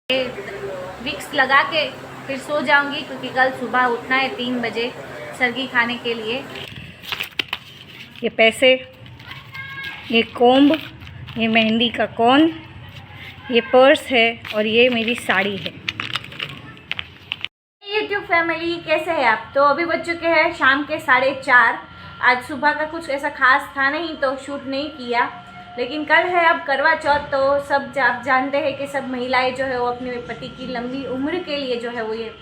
Vicks लगा के फिर सो जाऊंगी, क्योंकि कल सुबह उठना है 3 बजे सर्गी खाने के लिए। ये पैसे, ये कोम्ब, ये मेहंदी का कोन, ये पर्स है और ये मेरी साड़ी है। यूट्यूब फैमिली, कैसे हैं आप? तो अभी बज चुके हैं शाम के 4:30। आज सुबह का कुछ ऐसा खास था नहीं तो शूट नहीं किया, लेकिन कल है अब करवा चौथ। तो सब आप जानते हैं कि सब महिलाएं जो है वो अपने पति की लंबी उम्र के लिए जो है वो ये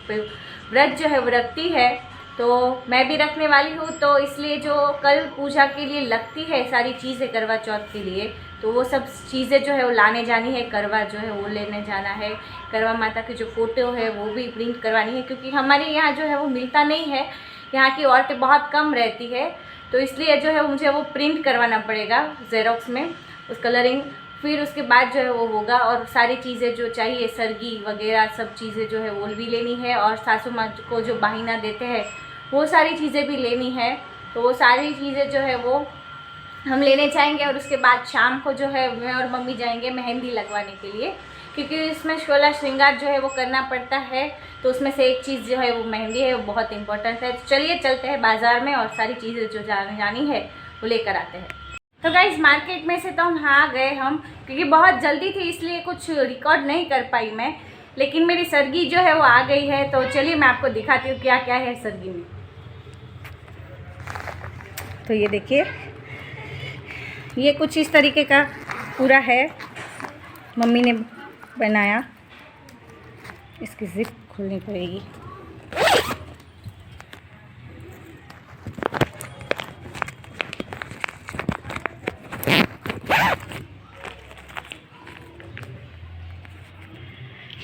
व्रत जो है वो रखती है। तो मैं भी रखने वाली हूँ, तो इसलिए जो कल पूजा के लिए लगती है सारी चीज़ें करवा चौथ के लिए, तो वो सब चीज़ें जो है वो लाने जानी है। करवा जो है वो लेने जाना है। करवा माता की जो फ़ोटो है वो भी प्रिंट करवानी है, क्योंकि हमारे यहाँ जो है वो मिलता नहीं है। यहाँ की औरतें बहुत कम रहती है, तो इसलिए जो है मुझे वो प्रिंट करवाना पड़ेगा ज़ेरॉक्स में, उस कलरिंग। फिर उसके बाद जो है वो होगा, और सारी चीज़ें जो चाहिए सरगी वगैरह सब चीज़ें जो है वो भी लेनी है, और सासू माँ को जो बाहिना देते हैं वो सारी चीज़ें भी लेनी है। तो वो सारी चीज़ें जो है वो हम लेने जाएंगे, और उसके बाद शाम को जो है मैं और मम्मी जाएंगे मेहंदी लगवाने के लिए, क्योंकि इसमें 16 श्रृंगार जो है वो करना पड़ता है। तो उसमें से एक चीज़ जो है वो मेहंदी है, वो बहुत इंपॉर्टेंट है। तो चलिए चलते हैं बाज़ार में और सारी चीज़ें जो जानी है वो लेकर आते हैं। तो गाइस, मार्केट में से तो हम आ गए हम, क्योंकि बहुत जल्दी थी इसलिए कुछ रिकॉर्ड नहीं कर पाई मैं, लेकिन मेरी सरगी जो है वो आ गई है। तो चलिए मैं आपको दिखाती हूँ क्या क्या है सरगी में। तो ये देखिए, ये कुछ इस तरीके का पूरा है, मम्मी ने बनाया। इसकी जिप खोलनी पड़ेगी।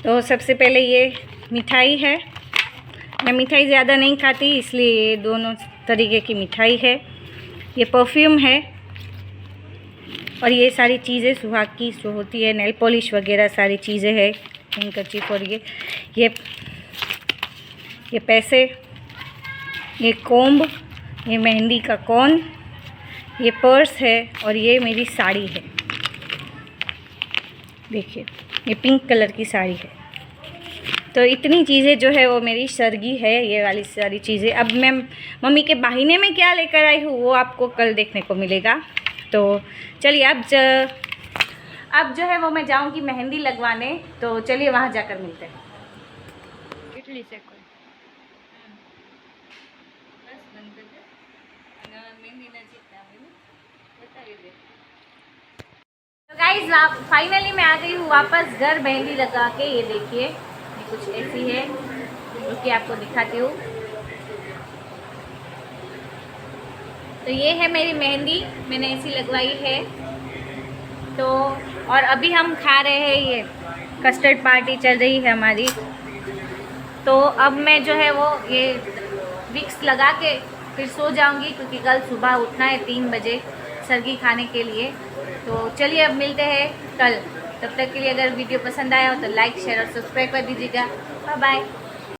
तो सबसे पहले ये मिठाई है। मैं मिठाई ज़्यादा नहीं खाती, इसलिए ये दोनों तरीके की मिठाई है। ये परफ्यूम है, और ये सारी चीज़ें सुहाग की जो होती है, नेल पॉलिश वगैरह सारी चीज़ें है, हैंकरचीफ। और ये पैसे, ये कोम्ब, ये मेहंदी का कोन, ये पर्स है और ये मेरी साड़ी है। देखिए, ये पिंक कलर की साड़ी है। तो इतनी चीज़ें जो है वो मेरी सरगी है, ये वाली सारी चीज़ें। अब मैं मम्मी के बाहिने में क्या लेकर आई हूँ वो आपको कल देखने को मिलेगा। तो चलिए अब जो है वो मैं जाऊँगी मेहंदी लगवाने, तो चलिए वहाँ जाकर मिलते हैं। तो गाइज, फाइनली मैं आ गई हूँ वापस घर मेहंदी लगा के। ये देखिए, ये कुछ ऐसी है, रुकिए आपको दिखाती हूँ। तो ये है मेरी मेहंदी, मैंने ऐसी लगवाई है। तो और अभी हम खा रहे हैं, ये कस्टर्ड पार्टी चल रही है हमारी। तो अब मैं जो है वो ये विक्स लगा के फिर सो जाऊंगी, क्योंकि कल सुबह उठना है 3 बजे सरगी खाने के लिए। तो चलिए अब मिलते हैं कल। तब तक के लिए अगर वीडियो पसंद आया हो तो लाइक, शेयर और सब्सक्राइब कर दीजिएगा। Bye bye.